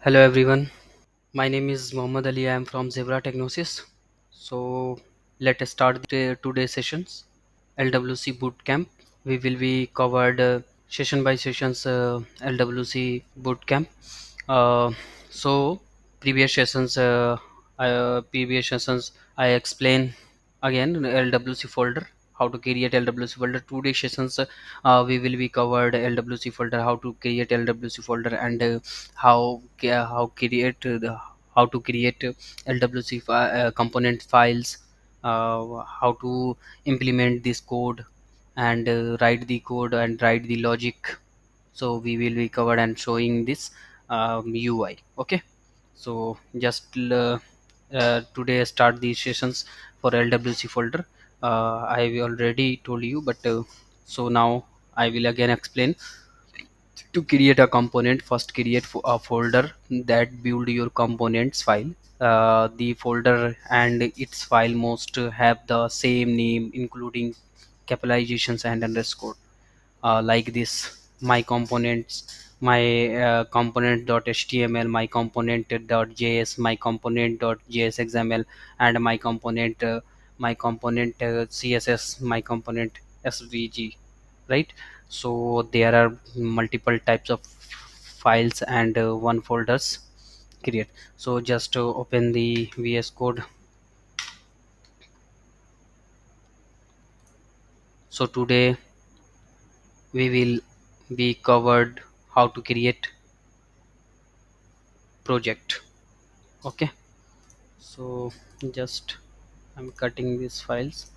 Hello everyone. My name is Mohammad Ali. I am from Zebra Technosis. So let us start today's sessions. LWC Bootcamp. We will be covered session by sessions LWC Bootcamp. Uh, so previous sessions I explain again LWC folder, how to create LWC folder. Today sessions we will be covered LWC folder, how to create LWC folder, and how to create LWC component files, how to implement this code and write the code and write the logic. So we will be covered and showing this UI. Okay, so just today start these sessions for LWC folder. I already told you, but so now I will again explain. To create a component, first create a folder that build your components file. The folder and its file must have the same name, including capitalizations and underscore, like this: my components, my component.html, my component.js, my component.js xml, and my component css, my component svg, right? So there are multiple types of files and one folders create. So just open the VS code. So today we will be covered how to create project. Okay, so just I'm cutting these files,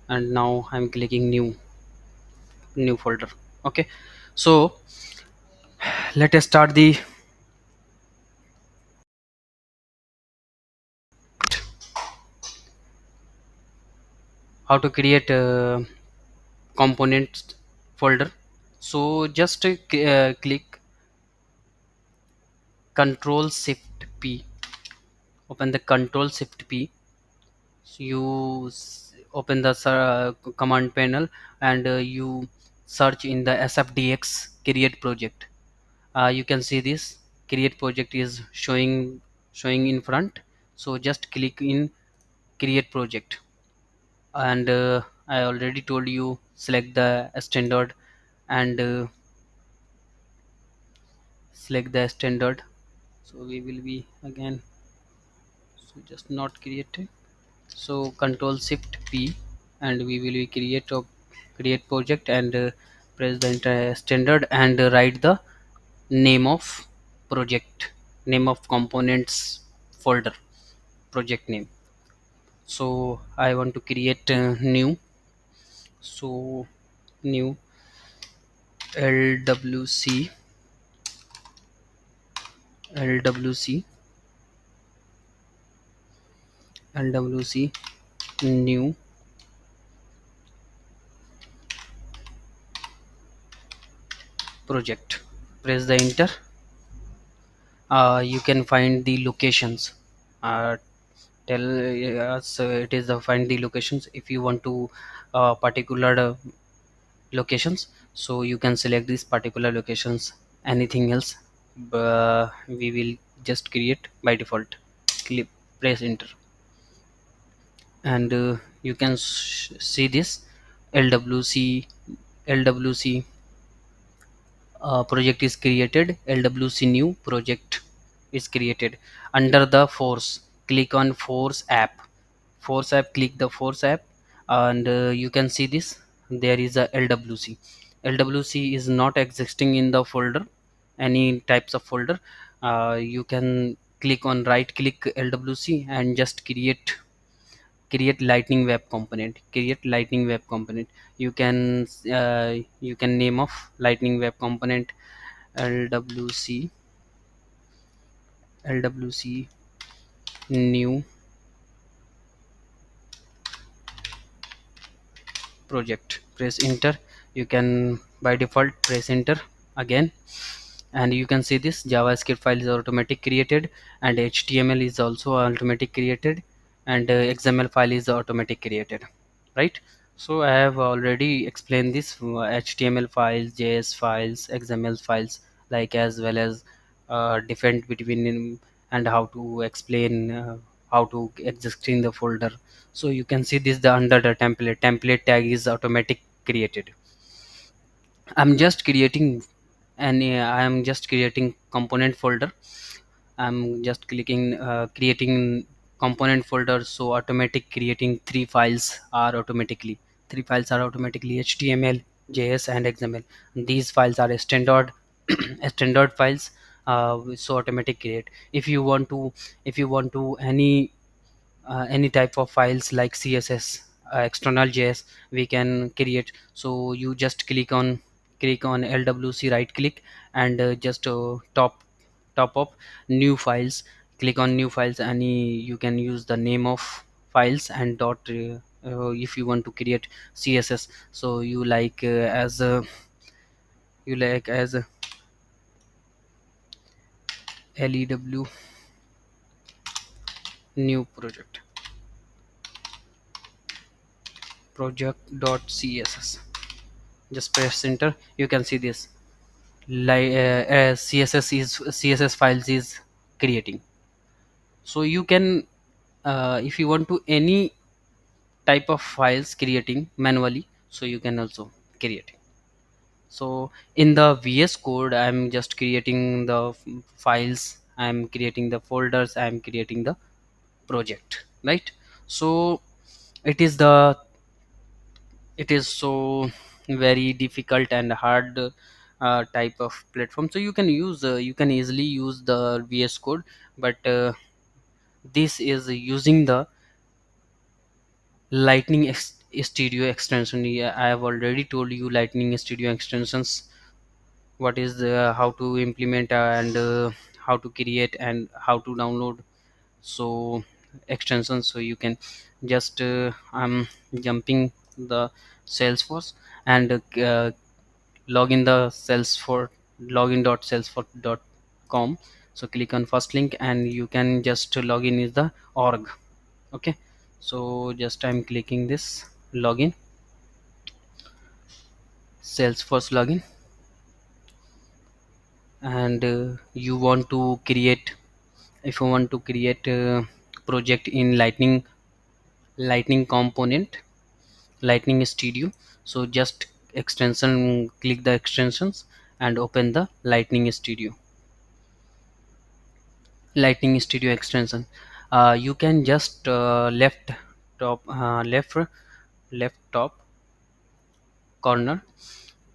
and now I'm clicking new folder. Okay, so let us start the how to create a components folder. So just click control shift p, open the control shift p. So open the command panel, and you search in the sfdx create project. You can see this create project is showing in front. So just click in create project, and I already told you select the standard, and select the standard. So we will be again, so just not created. So control shift p, and we will be create project, and press the enter standard, and write the name of project, name of components folder, project name. So I want to create new. So new LWC LWC LWC new project. Press the enter. You can find the locations. Tell us it is find the locations. If you want to particular locations, so you can select these particular locations. Anything else, we will just create by default. Click, press enter, and you can see this LWC LWC project is created. LWC new project is created. Under the force, click on force app, click the force app, and you can see this, there is a LWC is not existing in the folder, any types of folder. You can click on right click LWC and just create lightning web component, create lightning web component. You can you can name of lightning web component LWC LWC new project. Press enter. You can by default press enter again, and you can see this JavaScript file is automatic created, and HTML is also automatic created, and XML file is automatic created, right? So I have already explained this HTML files, JS files, XML files, like as well as different between and how to explain how to exist in the folder. So you can see this, the under the template tag is automatic created. I'm just creating I am just creating component folder. I'm just clicking creating component folder, so automatic creating three files are automatically HTML, JS and XML. These files are standard standard files, so automatic create. If you want to any type of files like CSS, external JS, we can create. So you just click on LWC, right click, and just top up new files. Click on new files, any you can use the name of files and dot if you want to create CSS, so you like as you like as LEW new project.css. Just press enter, you can see this CSS files is creating. So you can if you want to any type of files creating manually, so you can also create it. So in the VS code, I'm just creating the files, I'm creating the folders, I'm creating the project, right? So it is the it is so very difficult and hard type of platform. So you can easily use the VS code, but this is using the lightning studio extension. Yeah, I have already told you lightning studio extensions, what is the how to implement and how to create and how to download so extensions. So you can just I'm jumping the Salesforce and log in the Salesforce login.salesforce.com. So click on first link and you can just log in is the org. Okay, so just I'm clicking this login, Salesforce login, and you want to create, if you want to create a project in lightning component, lightning studio. So just extension, click the extensions and open the lightning studio extension. You can just top left corner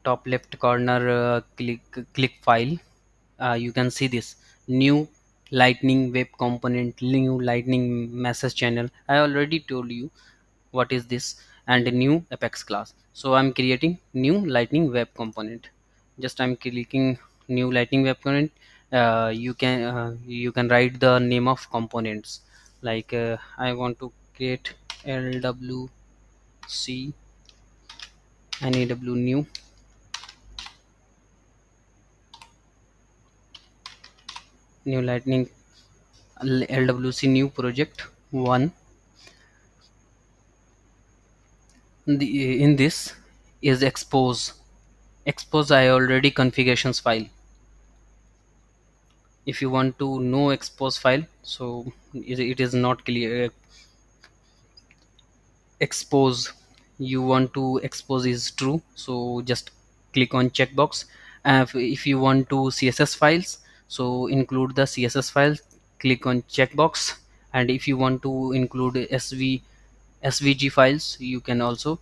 top left corner, click file. You can see this new lightning web component, new lightning message channel. I already told you what is this, and a new apex class. So I'm creating new lightning web component. Just I'm clicking new lightning web component. You can write the name of components, like I want to create LWC new new lightning LWC new project 1. In this is expose I already configurations file. If you want to know expose file, so it is not clear. Expose, you want to expose is true, so just click on checkbox. If you want to CSS files, so include the CSS files, click on checkbox. And if you want to include SVG files, you can also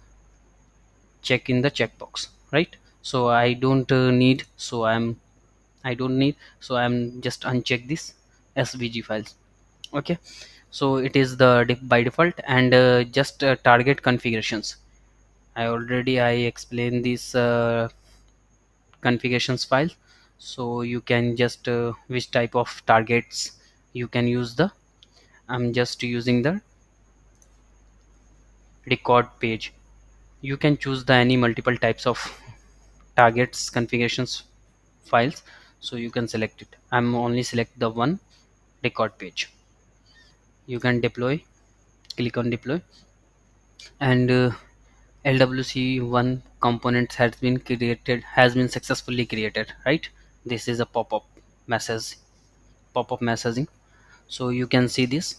check in the checkbox, right? So I don't need, so I'm just uncheck this SVG files. Okay, so it is the by default. And just target configurations, I explained this configurations file. So you can just which type of targets you can use the, I'm just using the record page. You can choose the any multiple types of targets configurations files, so you can select it. I'm only select the one, record page. You can deploy, click on deploy, and LWC1 components has been successfully created, right? This is a pop-up message pop-up messaging. So you can see this.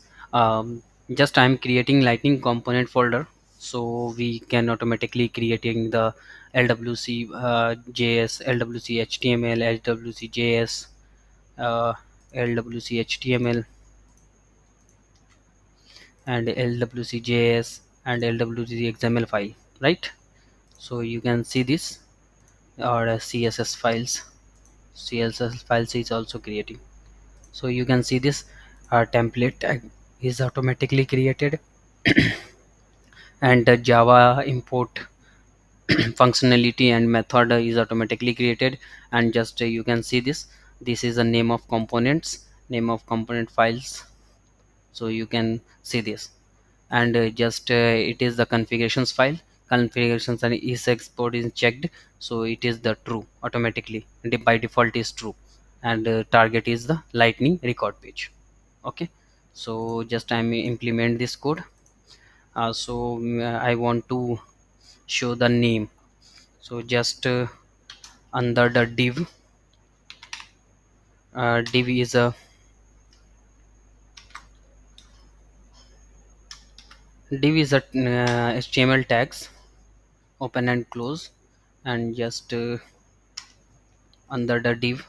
Just I'm creating lightning component folder, so we can automatically creating the LWC JS, LWC HTML, LWC JS, uh, LWC HTML, and LWC JS, and LWC XML file, right? So you can see this, or CSS files. CSS files is also creating. So you can see this template is automatically created, and the Java import functionality and method is automatically created. And just you can see this is the name of components, name of component files. So you can see this. And just it is the configurations file, configurations and is export is checked, so it is the true automatically, by default is true. And target is the lightning record page. Okay, so just I may implement this code. I want to show the name. So just under the div is a HTML tags, open and close. And just under the div,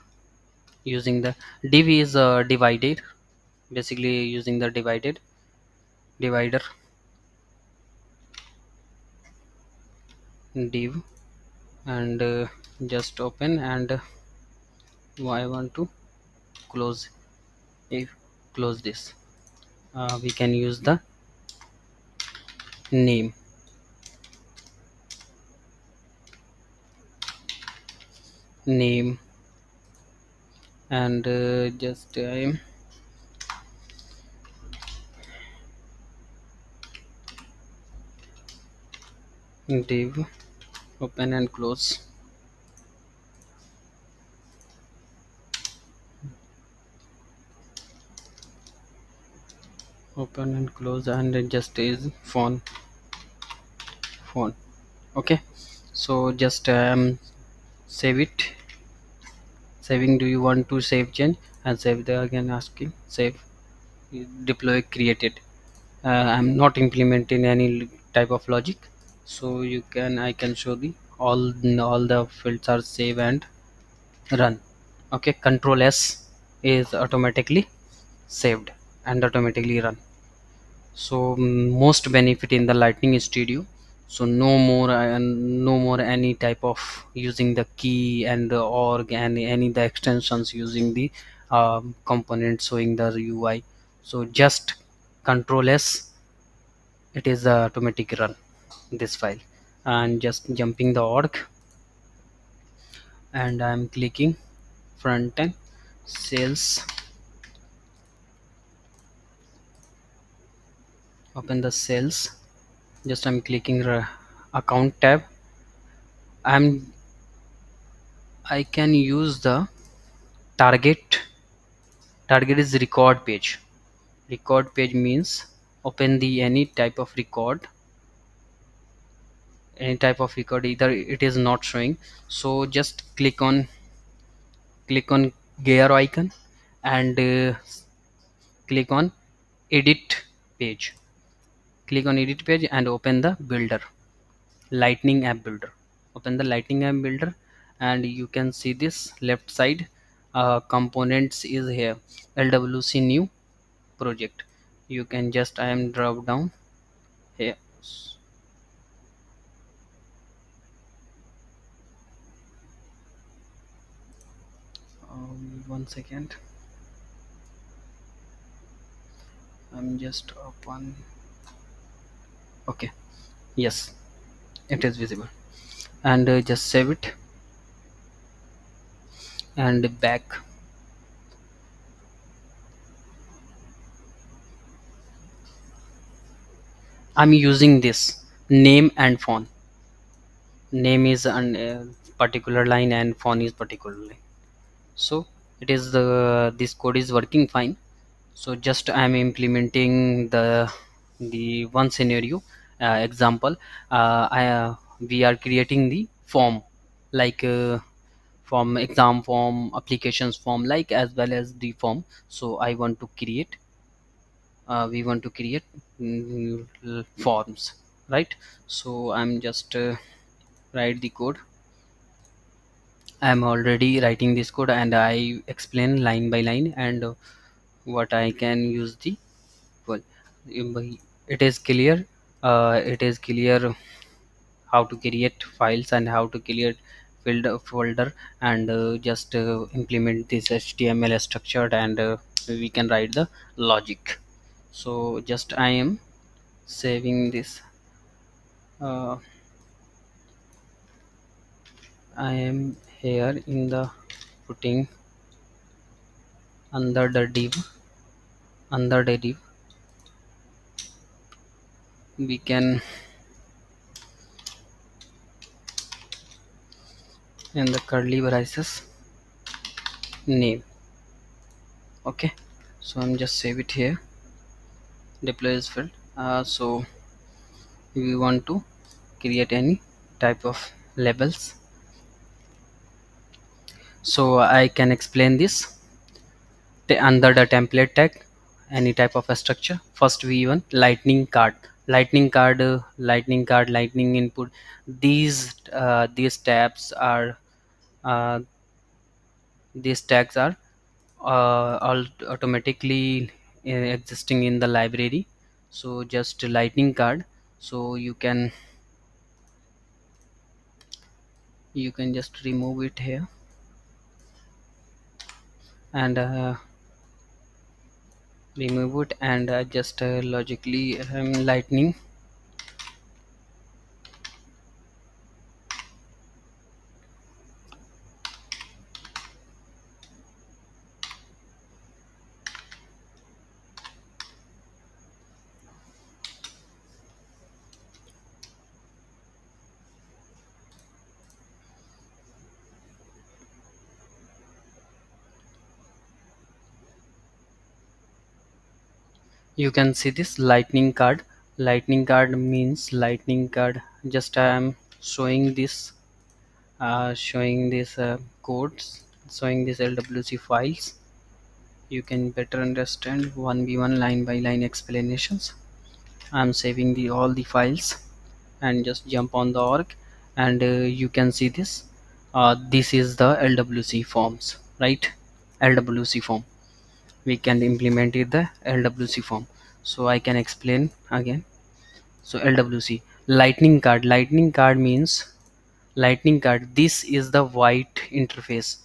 using the div is divided, basically using the divider div. And just open, and I want to close. If close this, we can use the name, name. And just div, open and close, open and close. And it just is phone. Okay, so just save it. Saving, do you want to save change? And save the, again asking save, deploy, created. I'm not implementing any type of logic. So you can, I can show the all the fields are save and run. Okay, control S is automatically saved and automatically run. So most benefit in the lightning studio. So no more any type of using the key and the org and any the extensions using the component showing the UI. So just control S, it is the automatic run this file. And just jumping the org, and I'm clicking front end sales, open the sales. Just I'm clicking account tab. I'm I can use the target. Target is record page. Record page means open the any type of record, either it is not showing. So just click on gear icon, and click on edit page. Click on edit page and open the builder, lightning app builder. Open the lightning app builder, and you can see this left side components is here, LWC new project. You can just, I am drop down here. One second, I'm just open. Okay, yes, it is visible. And just save it and back. I'm using this name and font. Name is an particular line and font is particular line. So it is the, this code is working fine. So just I'm implementing the one scenario example. We are creating the form, like form, exam form, applications form, like as well as the form. So I want to create, we want to create forms, right? So I'm just write the code. I'm already writing this code and I explain line by line, and what I can use the, well, it is clear, it is clear how to create files and how to create folder, and just implement this HTML structured, and we can write the logic. So just I am saving this, uh, I am here in the putting under the div, under the div we can, in the curly braces, name. Okay, so I'm just save it here, deploy is filled. So we want to create any type of labels, so I can explain this under the template tag, any type of a structure. First we want lightning card, lightning card, lightning input. These tabs are, uh, these tags are all automatically existing in the library. So just lightning card, so you can just remove it here, and remove it, and just logically lightning. You can see this lightning card. Lightning card means lightning card, just I am showing this, showing this codes, showing this LWC files. You can better understand 1v1 line by line explanations. I'm saving the all the files, and just jump on the org, and you can see this, this is the LWC forms, right? LWC form, we can implement it the LWC form. So I can explain again. So LWC lightning card, lightning card means, lightning card, this is the white interface,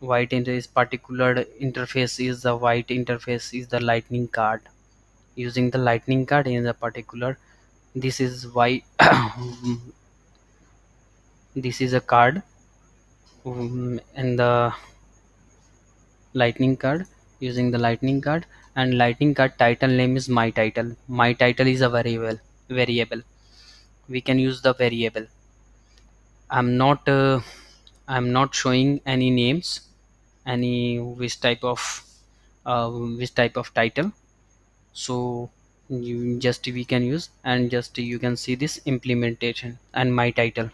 white interface, particular interface is the white interface is the lightning card. Using the lightning card in the particular, this is why this is a card, and the lightning card, using the lightning card. And lightning card title name is my title. My title is a variable, we can use the variable. I'm not showing any names, any which type of title. So you just we can use, and just you can see this implementation and my title.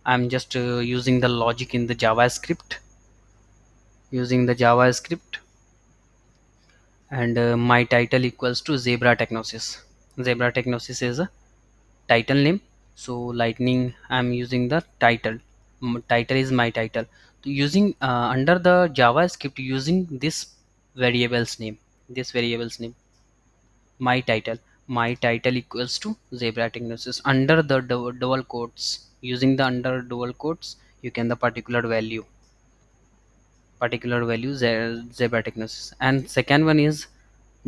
I'm just using the logic in the JavaScript, using the JavaScript, and my title equals to zebra technosis. Zebra technosis is a title name. So lightning, I'm using the title. Title is my title. So using under the JavaScript, using this variable's name, this variable's name, my title equals to zebra technosis. Under the double quotes, using the under double quotes, you can the particular value zebra technosis. And second one is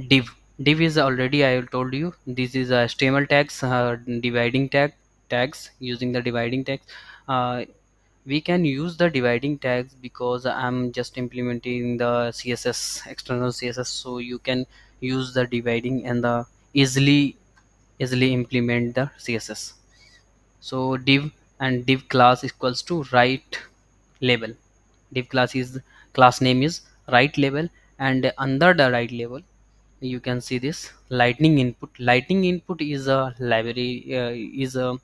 div. Div is already I told you, this is a HTML tags, dividing tags. Using the dividing tags, uh, we can use the dividing tags because I'm just implementing the CSS, external CSS. So you can use the dividing and the easily implement the CSS. So div, and div class equals to right label. Div class is, class name is right label, and under the right label you can see this lightning input. Lightning input is a library, is a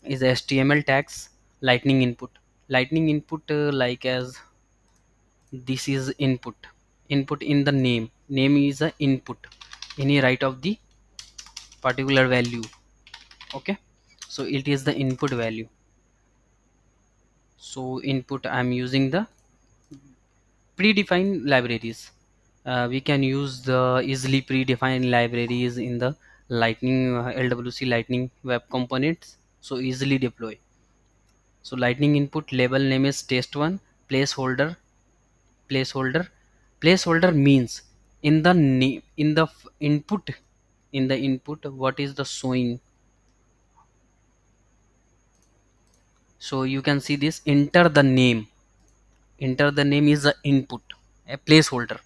HTML tags, lightning input. Lightning input, like as this is input in the name is a input, any right of the particular value. Okay, so it is the input value. So input, I'm using the predefined libraries. We can use the easily predefined libraries in the lightning LWC lightning web components, so easily deploy. So lightning input label name is test1, placeholder. placeholder Placeholder means in the name, in the input, in the input what is the showing. So you can see this, enter the name. Enter the name is the input, a placeholder.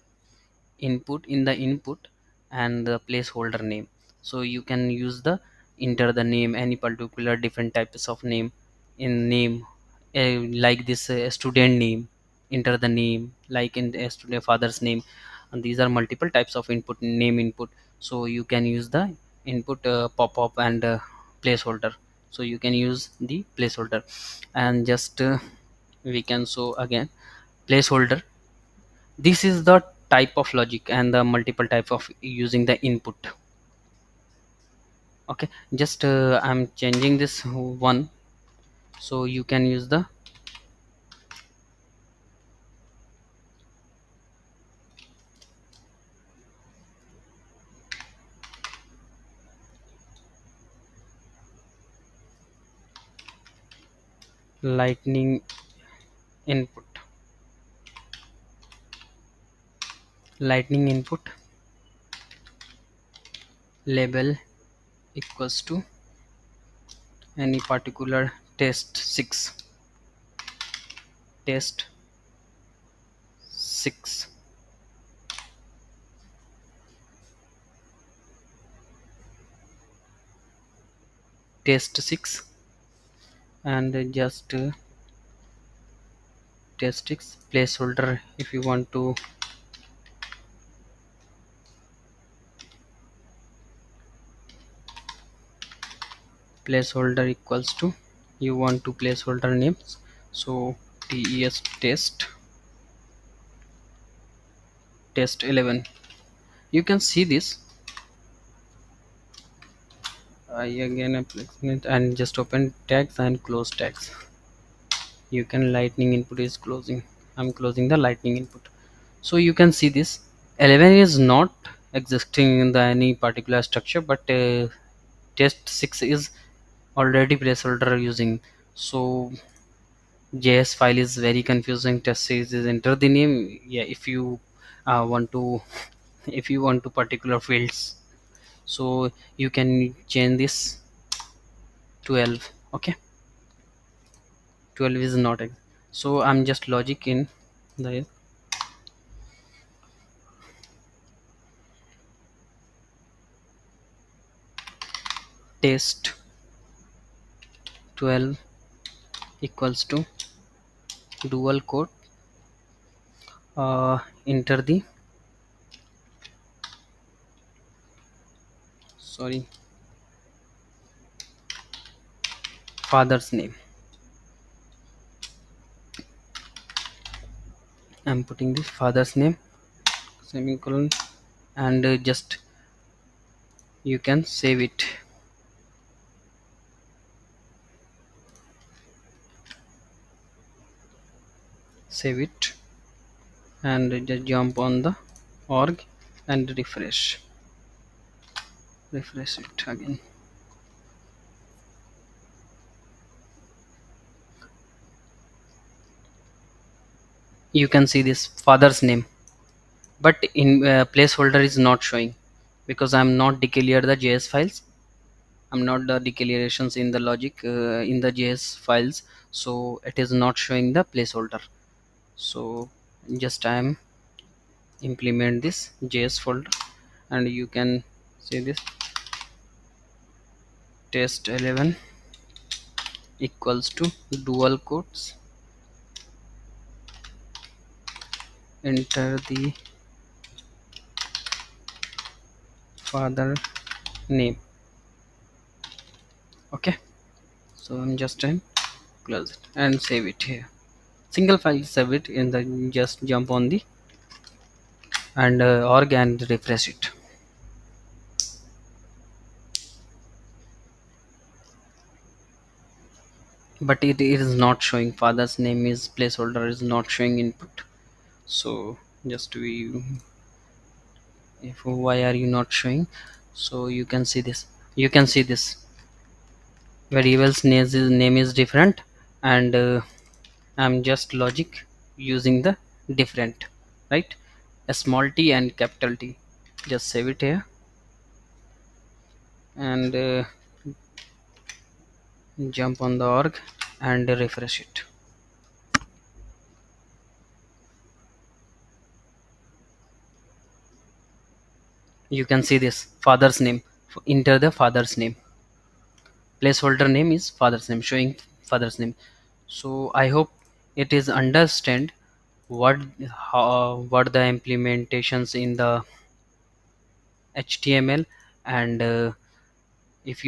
Input in the input and the placeholder name. So you can use the enter the name, any particular different types of name in name, like this student name, enter the name like in the student father's name. And these are multiple types of input, name input. So you can use the input pop-up and placeholder. So you can use the placeholder, and just we can show again placeholder. This is the type of logic and the multiple type of using the input. Okay, just I'm changing this one, so you can use the lightning input. Lightning input label equals to any particular test 6, test 6, test 6, and just test 6 placeholder. If you want to placeholder equals to, you want to placeholder names, so tes test 11. You can see this. I again apply it and just open tags and close tags. You can lightning input is closing. I'm closing the lightning input. So you can see this 11 is not existing in the any particular structure, but test 6 is already placeholder using. So JS file is very confusing. Test 6 is enter the name. Yeah, if you want to if you want to particular fields, so you can change this 12. Okay, 12 is not so I'm just logic in the test 12 equals to dual quote, enter the, sorry, father's name. I'm putting this father's name, semicolon, and just you can save it. Save it and just jump on the org and refresh it again. You can see this father's name, but in placeholder is not showing because I'm not declare the JS files. I'm not the declarations in the logic in the JS files, so it is not showing the placeholder. So just I'm implement this JS folder, and you can see this test 11 equals to dual quotes, enter the father name. Okay, so I'm just close it and save it here. Single file, save it in the, just jump on the and org and refresh it. But it is not showing, father's name is placeholder is not showing input. So just we, if why are you not showing? So you can see this, you can see this variable's name is different, and I'm just logic using the different, right? A small t and capital T. Just save it here and jump on the org and refresh it. You can see this father's name, enter the father's name, placeholder name is father's name, showing father's name. So I hope it is understand what, what the implementations in the HTML, and if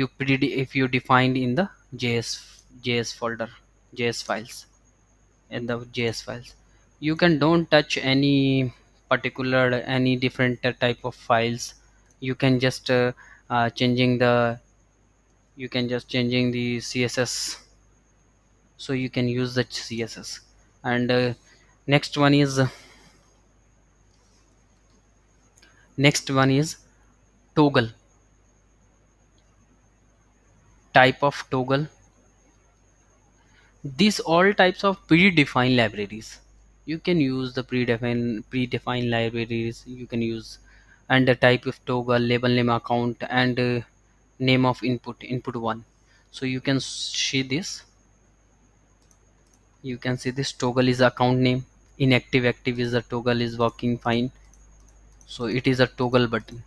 you defined in the JS folder, JS files, in the JS files, you can don't touch any particular, any different type of files. You can just changing the, you can just changing the CSS, so you can use the CSS. And next one is next one is toggle, type of toggle. These all types of predefined libraries, you can use the predefined libraries you can use. And the type of toggle, label name, account, and name of input one. So you can see this, you can see this toggle is account name, inactive active is the toggle is working fine, so it is a toggle button.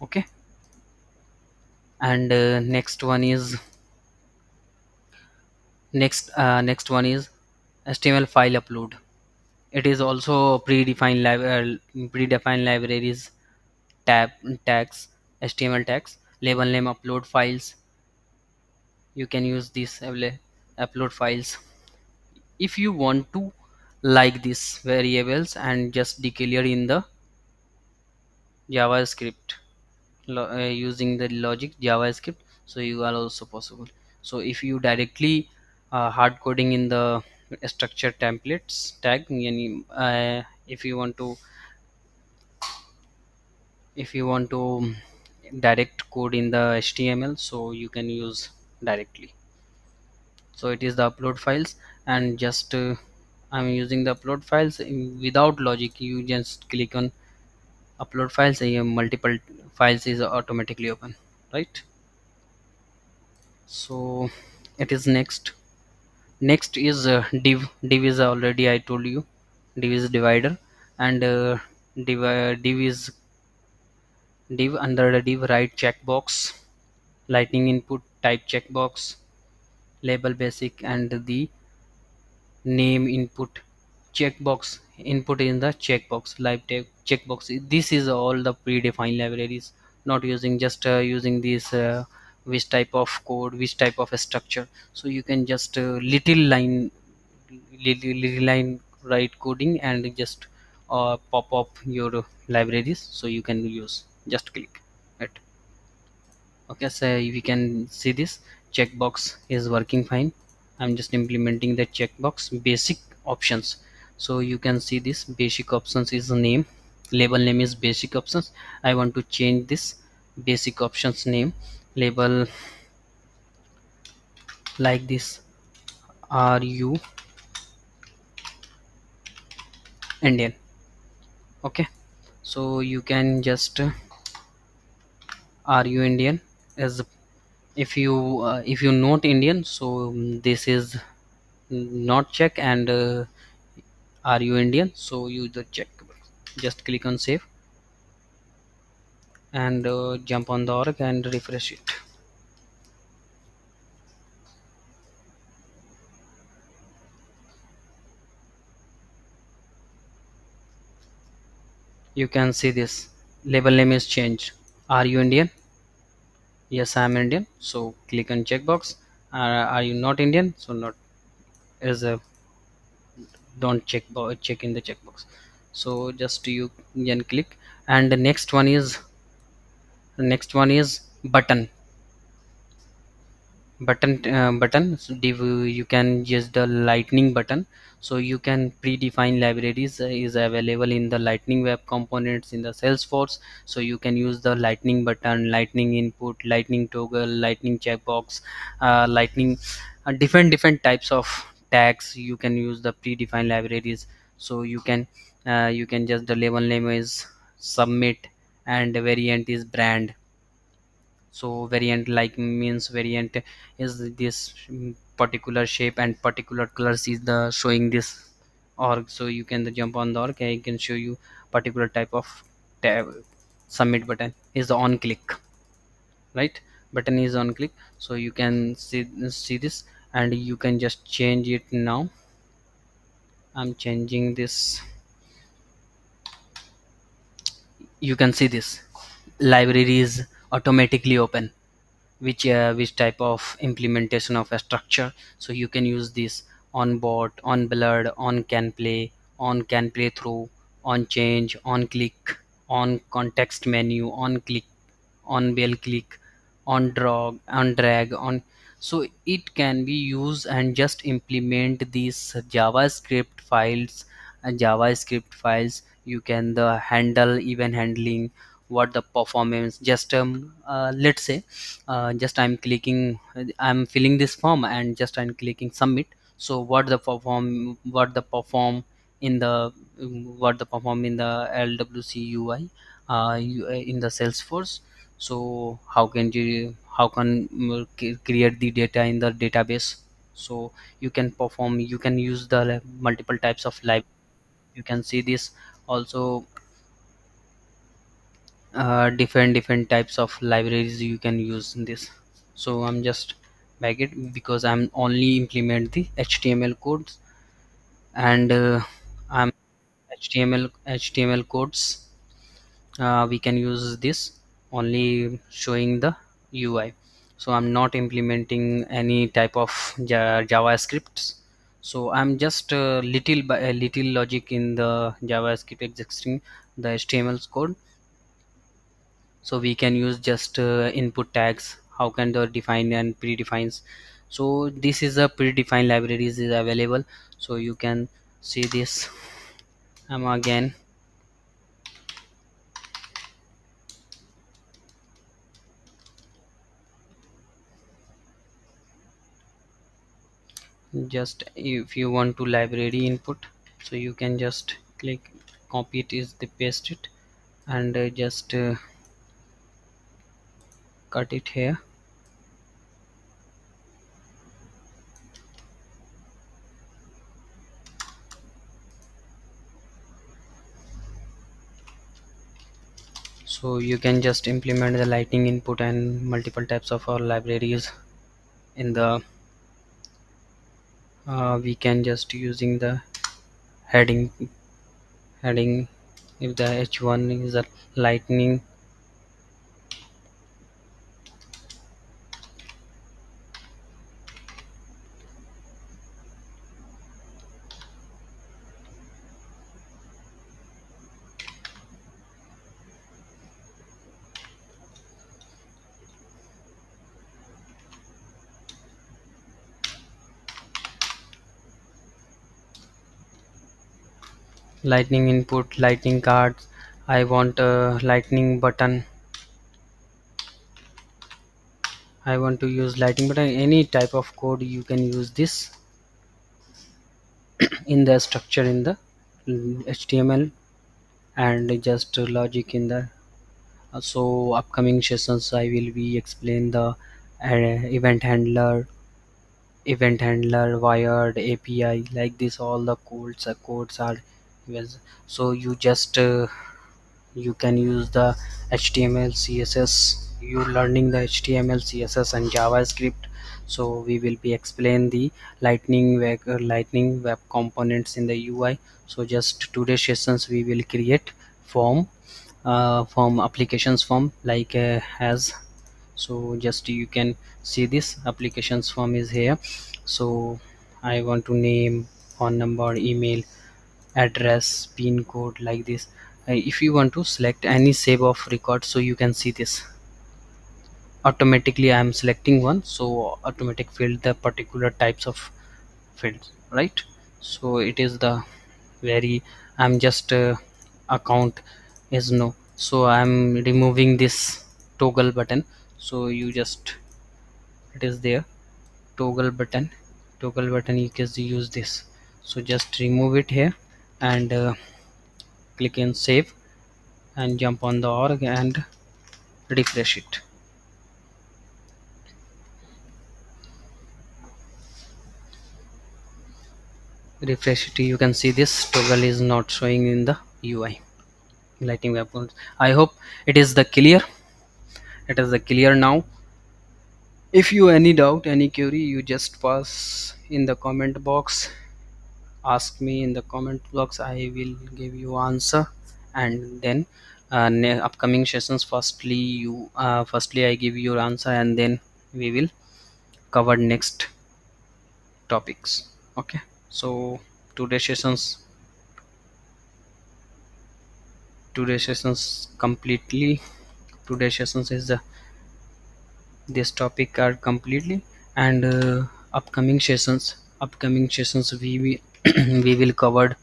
Okay. And next one is HTML file upload. It is also predefined libraries, tab tags, HTML tags, label name, upload files. You can use these upload files. If you want to like these variables and just declare in the JavaScript, using the logic JavaScript, so you are also possible. So if you directly hard coding in the structure templates tag, if you want to, if you want to direct code in the HTML, so you can use directly. So it is the upload files, and just I'm using the upload files without logic. You just click on upload files and your multiple files is automatically open, right? So it is next is div is already I told you, div is divider. And div is div, under the div right checkbox, lightning input type checkbox, label basic, and the name input checkbox, input in the checkbox, live type checkbox. This is all the predefined libraries, not using, just using this which type of code, which type of a structure. So you can just little line write coding and just pop up your libraries, so you can use, just click it. Okay, so we can see this checkbox is working fine. I'm just implementing the checkbox basic options. So you can see this basic options is the name, label name is basic options. I want to change this basic options name, label like this, are you Indian? Okay. So you can just are you Indian, as if you not Indian, so this is not check. And are you Indian, so you the check, just click on save and jump on the org and refresh it. You can see this label name is changed, are you Indian? Yes, I am Indian, so click on checkbox. Are you not Indian? So not. is a don't check in the checkbox. So just you can click. And the next one is button. So you can use the lightning button. So you can predefine libraries is available in the lightning web components in the Salesforce. So you can use the lightning button, lightning input, lightning toggle, lightning checkbox, lightning, different types of tags. You can use the predefined libraries. So you can just, the label name is submit, and the variant is brand. So variant like means variant is this particular shape and particular colors is the showing this org. So you can jump on the org, I can show you particular type of tab. Submit button is the on click, right? Button is on click. So you can see this, and you can just change it now. I'm changing this. You can see this library is automatically open, which type of implementation of a structure. So you can use this on board, on blurred, on can play, on can play through, on change, on click, on context menu, on click, on bell click, on drag on. So it can be used and just implement these javascript files. You can the handle even handling what the performance. Just let's say, just I'm filling this form, and just I'm clicking submit. So what the perform in the LWC UI, in the Salesforce. So how can create the data in the database. So you can use the multiple types of live. You can see this also, different types of libraries you can use in this. So I'm just back it because I'm only implement the HTML codes, and I'm HTML codes. We can use this only showing the UI. So I'm not implementing any type of JavaScripts. So I'm just little by a little logic in the JavaScript existing the HTML code. So we can use just input tags. How can the define and predefines. So this is a predefined libraries is available. So you can see this. I'm again just, if you want to library input, so you can just click copy it is the paste it, and just cut it here. So you can just implement the lightning input and multiple types of our libraries in the, we can just using the heading. If the h1 is a lightning, lightning input, lightning cards. I want a lightning button. I want to use lightning button. Any type of code you can use this in the structure in the HTML, and just logic in the. So upcoming sessions I will be explain the event handler, wired API, like this. All the codes are well. So you can use the HTML CSS. You learning the HTML CSS and JavaScript. So we will be explain the lightning web components in the UI. So just today's sessions we will create form, form applications form like as. So just you can see this applications form is here. So I want to name, phone number, email, address, pin code, like this. If you want to select any save of record, so you can see this automatically. I am selecting one, so automatic field the particular types of fields, right? So it is the very, I'm just account is no, so I'm removing this toggle button. So you just, it is there, toggle button, you can use this. So just remove it here, and click in save, and jump on the org and refresh it. You can see this toggle is not showing in the UI. Lighting weapons, I hope it is the clear, now. If you any doubt, any query, you just pass in the comment box, ask me in the comment box, I will give you answer. And then upcoming sessions, firstly I give you answer, and then we will cover next topics. Okay, so today's sessions today's sessions completely today's sessions is the, this topic are completely. And upcoming sessions we will cover,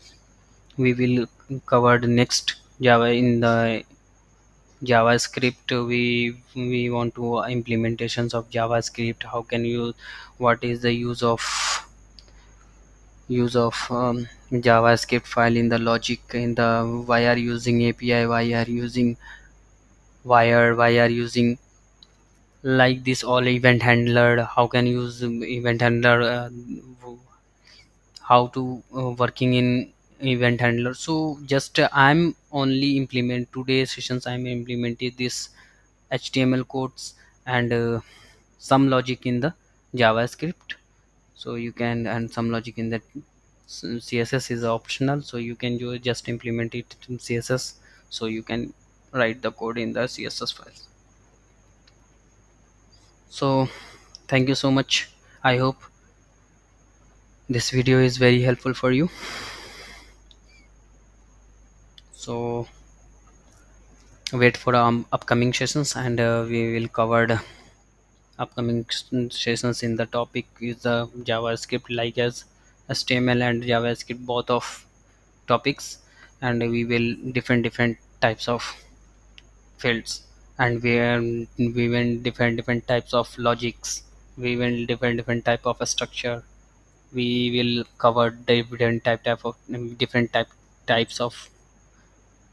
the next Java, in the JavaScript. We want to implementations of JavaScript. How can you, what is the use of JavaScript file in the logic, in the, why are using API, why are using like this all event handler, how can use event handler, how to working in event handler. So just I'm only implement today's sessions, I'm implemented this HTML codes, and some logic in the JavaScript. So you can, and some logic in the CSS is optional, so you can just implement it in CSS. So you can write the code in the CSS files. So thank you so much. I hope this video is very helpful for you. So wait for upcoming sessions, and we will cover the upcoming sessions in the topic is the JavaScript, like as HTML and JavaScript, both of topics. And we will different types of fields, and we will different types of logics, we will different type of a structure. We will cover different types of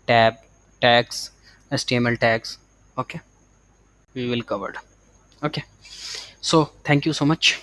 tab tags, HTML tags. Okay, we will cover. Okay, so thank you so much.